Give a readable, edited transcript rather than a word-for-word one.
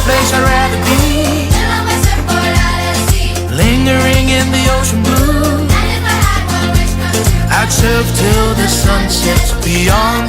place I'd rather be. Lingering in the ocean blue, I'd surf till the sun sets beyond